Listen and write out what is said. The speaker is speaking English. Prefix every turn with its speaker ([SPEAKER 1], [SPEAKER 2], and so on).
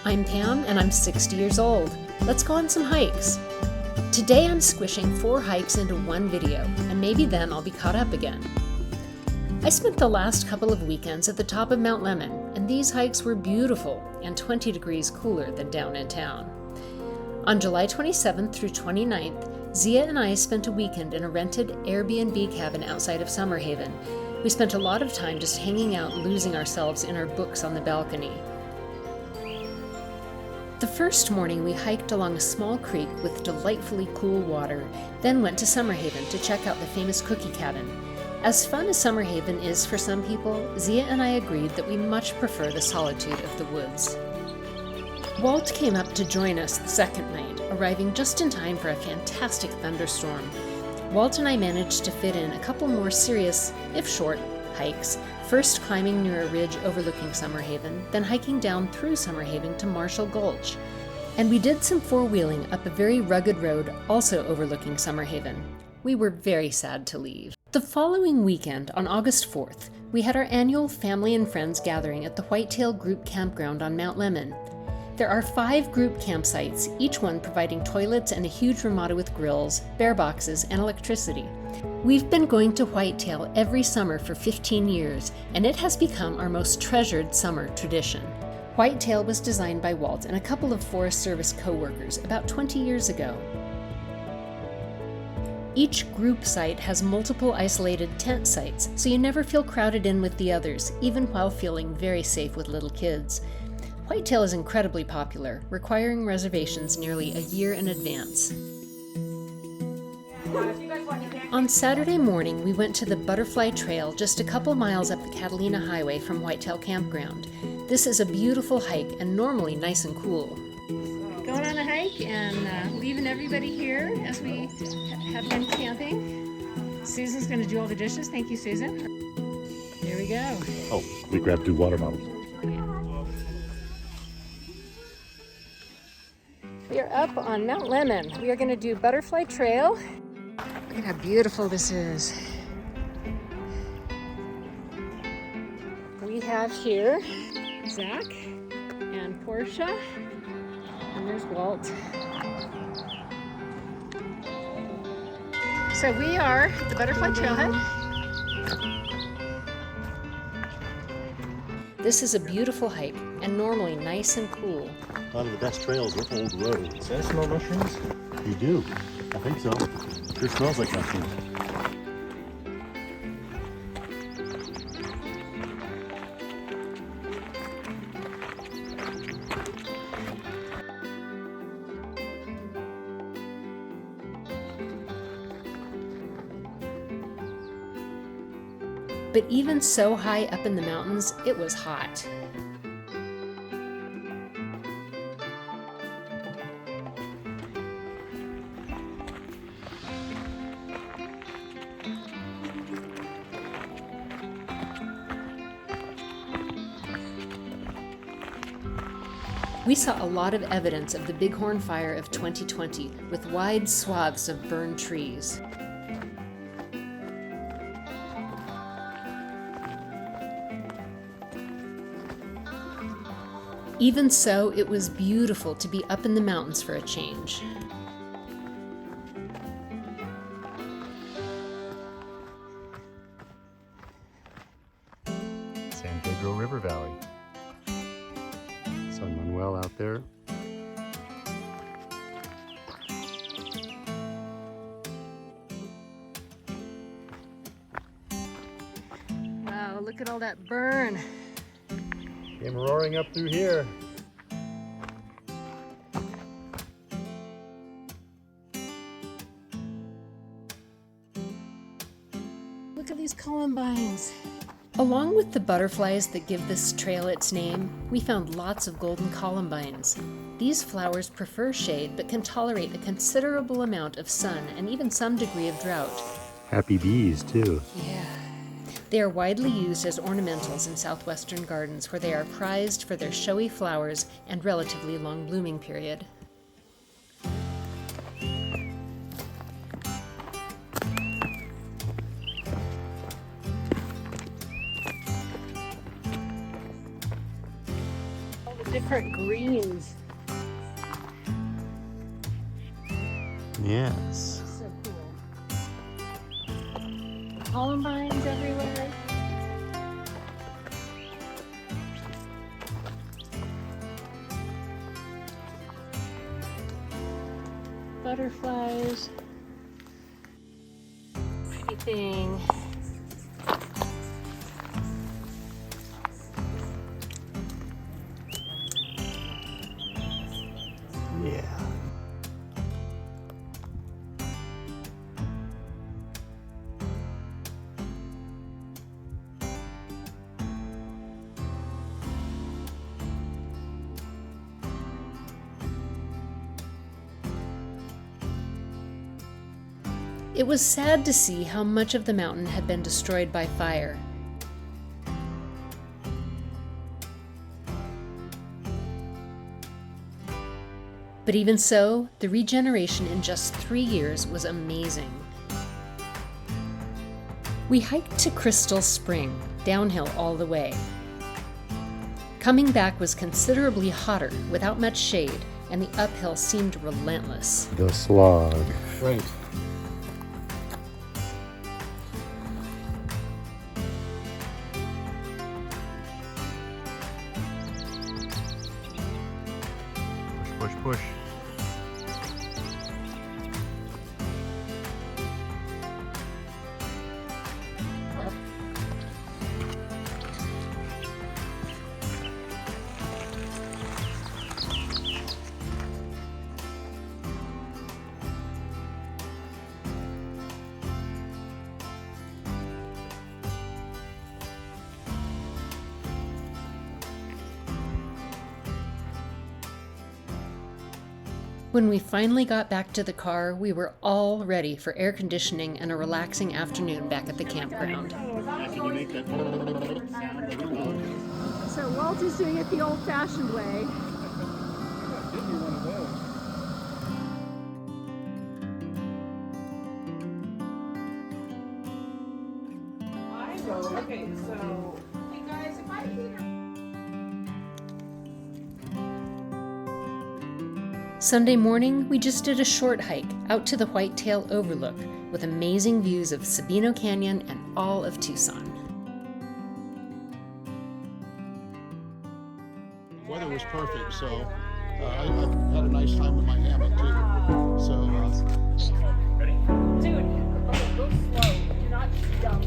[SPEAKER 1] I'm Pam and I'm 60 years old. Let's go on some hikes. Today I'm squishing 4 hikes into one video, and maybe then I'll be caught up again. I spent the last couple of weekends at the top of Mt Lemmon, and these hikes were beautiful and 20 degrees cooler than down in town. On July 27th through 29th, Zia and I spent a weekend in a rented Airbnb cabin outside of Summerhaven. We spent a lot of time just hanging out, losing ourselves in our books on the balcony. The first morning we hiked along a small creek with delightfully cool water, then went to Summerhaven to check out the famous cookie cabin. As fun as Summerhaven is for some people, Zia and I agreed that we much prefer the solitude of the woods. Walt came up to join us the second night, arriving just in time for a fantastic thunderstorm. Walt and I managed to fit in a couple more serious, if short, hikes, first climbing near a ridge overlooking Summerhaven, then hiking down through Summerhaven to Marshall Gulch. And we did some four-wheeling up a very rugged road also overlooking Summerhaven. We were very sad to leave. The following weekend, on August 4th, we had our annual family and friends gathering at the Whitetail Group Campground on Mt Lemmon. There are 5 group campsites, each one providing toilets and a huge ramada with grills, bear boxes, and electricity. We've been going to Whitetail every summer for 15 years, and it has become our most treasured summer tradition. Whitetail was designed by Walt and a couple of Forest Service co-workers about 20 years ago. Each group site has multiple isolated tent sites, so you never feel crowded in with the others, even while feeling very safe with little kids. Whitetail is incredibly popular, requiring reservations nearly a year in advance. On Saturday morning, we went to the Butterfly Trail just a couple miles up the Catalina Highway from Whitetail Campground. This is a beautiful hike and normally nice and cool. Going on a hike and leaving everybody here as we have been camping. Susan's going to do all the dishes. Thank you, Susan. Here we go.
[SPEAKER 2] Oh, we grabbed 2 water bottles.
[SPEAKER 1] We are up on Mt Lemmon. We are going to do Butterfly Trail. Look at how beautiful this is. We have here Zach and Portia, and there's Walt. So we are at the Butterfly Trailhead. This is a beautiful hike and normally nice and cool.
[SPEAKER 2] A lot of the best trails are old roads. Does that smell mushrooms? You do. I think so. It smells like mushrooms.
[SPEAKER 1] But even so high up in the mountains, it was hot. We saw a lot of evidence of the Bighorn Fire of 2020, with wide swaths of burned trees. Even so, it was beautiful to be up in the mountains for a change.
[SPEAKER 2] San Pedro River Valley. San Manuel out there.
[SPEAKER 1] Wow, look at all that burn.
[SPEAKER 2] Came roaring up through here.
[SPEAKER 1] Look at these columbines. Along with the butterflies that give this trail its name, we found lots of golden columbines. These flowers prefer shade but can tolerate a considerable amount of sun and even some degree of drought.
[SPEAKER 2] Happy bees, too.
[SPEAKER 1] Yeah. They are widely used as ornamentals in southwestern gardens where they are prized for their showy flowers and relatively long blooming period. different greens.
[SPEAKER 2] Yes.
[SPEAKER 1] So cool. Columbines everywhere. Butterflies. Everything.
[SPEAKER 2] Yeah.
[SPEAKER 1] It was sad to see how much of the mountain had been destroyed by fire. But even so, the regeneration in just 3 years was amazing. We hiked to Crystal Spring, downhill all the way. Coming back was considerably hotter, without much shade, and the uphill seemed relentless.
[SPEAKER 2] The slog. Right. Push, push.
[SPEAKER 1] When we finally got back to the car, we were all ready for air conditioning and a relaxing afternoon back at the campground.
[SPEAKER 3] So Walt is doing it the old-fashioned way.
[SPEAKER 4] Okay, so hey guys, if I hear
[SPEAKER 1] Sunday morning, we just did a short hike out to the Whitetail Overlook with amazing views of Sabino Canyon and all of Tucson.
[SPEAKER 5] The weather was perfect, so I had a nice time in my hammock too. So,
[SPEAKER 3] Dude, okay, go slow. Do not jump.